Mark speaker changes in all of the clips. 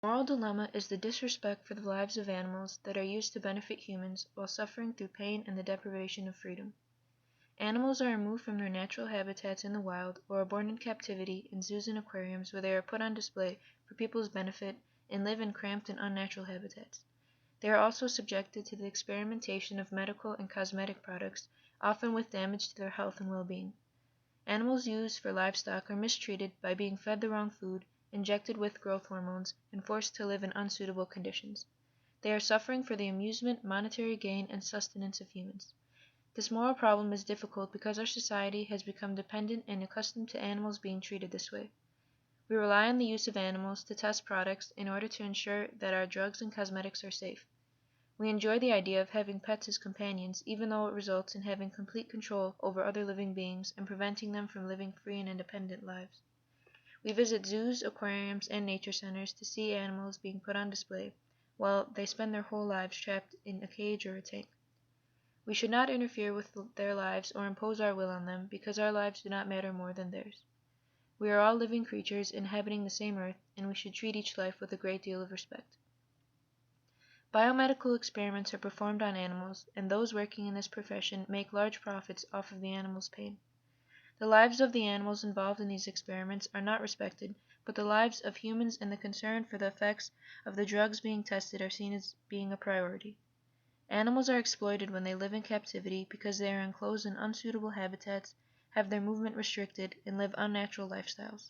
Speaker 1: The moral dilemma is the disrespect for the lives of animals that are used to benefit humans while suffering through pain and the deprivation of freedom. Animals are removed from their natural habitats in the wild or are born in captivity in zoos and aquariums where they are put on display for people's benefit and live in cramped and unnatural habitats. They are also subjected to the experimentation of medical and cosmetic products, often with damage to their health and well-being. Animals used for livestock are mistreated by being fed the wrong food, injected with growth hormones, and forced to live in unsuitable conditions. They are suffering for the amusement, monetary gain, and sustenance of humans. This moral problem is difficult because our society has become dependent and accustomed to animals being treated this way. We rely on the use of animals to test products in order to ensure that our drugs and cosmetics are safe. We enjoy the idea of having pets as companions, even though it results in having complete control over other living beings and preventing them from living free and independent lives. We visit zoos, aquariums, and nature centers to see animals being put on display, while they spend their whole lives trapped in a cage or a tank. We should not interfere with their lives or impose our will on them, because our lives do not matter more than theirs. We are all living creatures inhabiting the same earth, and we should treat each life with a great deal of respect. Biomedical experiments are performed on animals, and those working in this profession make large profits off of the animals' pain. The lives of the animals involved in these experiments are not respected, but the lives of humans and the concern for the effects of the drugs being tested are seen as being a priority. Animals are exploited when they live in captivity because they are enclosed in unsuitable habitats, have their movement restricted, and live unnatural lifestyles.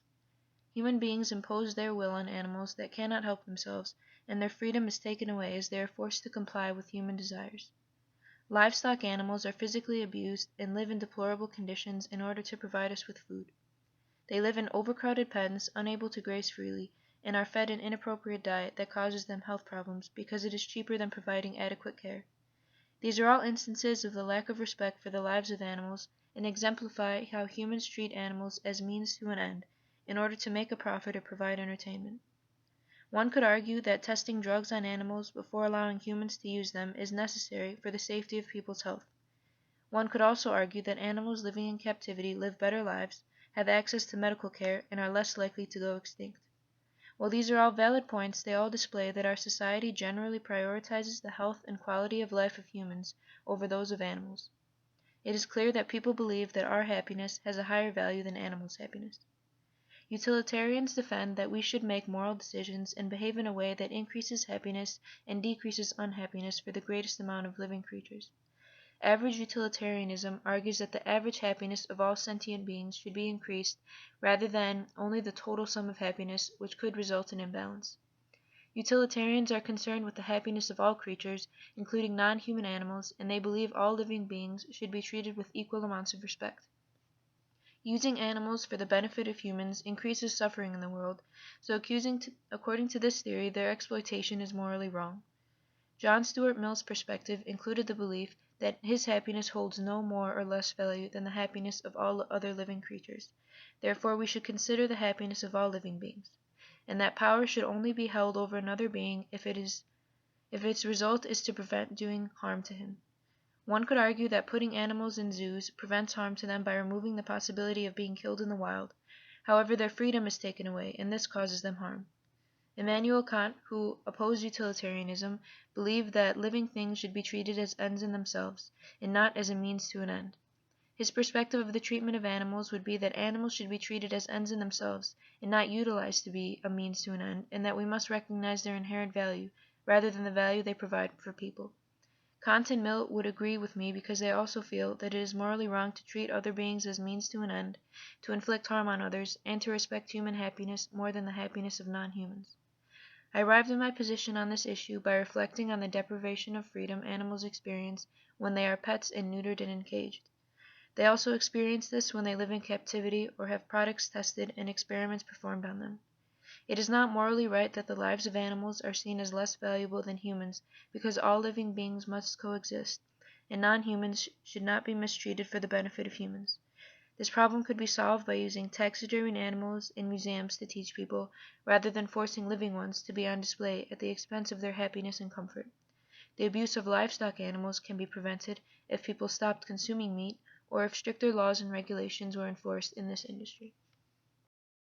Speaker 1: Human beings impose their will on animals that cannot help themselves, and their freedom is taken away as they are forced to comply with human desires. Livestock animals are physically abused and live in deplorable conditions in order to provide us with food. They live in overcrowded pens, unable to graze freely, and are fed an inappropriate diet that causes them health problems because it is cheaper than providing adequate care. These are all instances of the lack of respect for the lives of animals and exemplify how humans treat animals as means to an end in order to make a profit or provide entertainment. One could argue that testing drugs on animals before allowing humans to use them is necessary for the safety of people's health. One could also argue that animals living in captivity live better lives, have access to medical care, and are less likely to go extinct. While these are all valid points, they all display that our society generally prioritizes the health and quality of life of humans over those of animals. It is clear that people believe that our happiness has a higher value than animals' happiness. Utilitarians defend that we should make moral decisions and behave in a way that increases happiness and decreases unhappiness for the greatest amount of living creatures. Average utilitarianism argues that the average happiness of all sentient beings should be increased rather than only the total sum of happiness, which could result in imbalance. Utilitarians are concerned with the happiness of all creatures, including non-human animals, and they believe all living beings should be treated with equal amounts of respect. Using animals for the benefit of humans increases suffering in the world, so according to this theory, their exploitation is morally wrong. John Stuart Mill's perspective included the belief that his happiness holds no more or less value than the happiness of all other living creatures. Therefore, we should consider the happiness of all living beings, and that power should only be held over another being if its result is to prevent doing harm to him. One could argue that putting animals in zoos prevents harm to them by removing the possibility of being killed in the wild. However, their freedom is taken away, and this causes them harm. Immanuel Kant, who opposed utilitarianism, believed that living things should be treated as ends in themselves, and not as a means to an end. His perspective of the treatment of animals would be that animals should be treated as ends in themselves, and not utilized to be a means to an end, and that we must recognize their inherent value, rather than the value they provide for people. Kant and Mill would agree with me because they also feel that it is morally wrong to treat other beings as means to an end, to inflict harm on others, and to respect human happiness more than the happiness of non-humans. I arrived at my position on this issue by reflecting on the deprivation of freedom animals experience when they are pets and neutered and encaged. They also experience this when they live in captivity or have products tested and experiments performed on them. It is not morally right that the lives of animals are seen as less valuable than humans because all living beings must coexist, and non-humans should not be mistreated for the benefit of humans. This problem could be solved by using taxidermied animals in museums to teach people, rather than forcing living ones to be on display at the expense of their happiness and comfort. The abuse of livestock animals can be prevented if people stopped consuming meat or if stricter laws and regulations were enforced in this industry.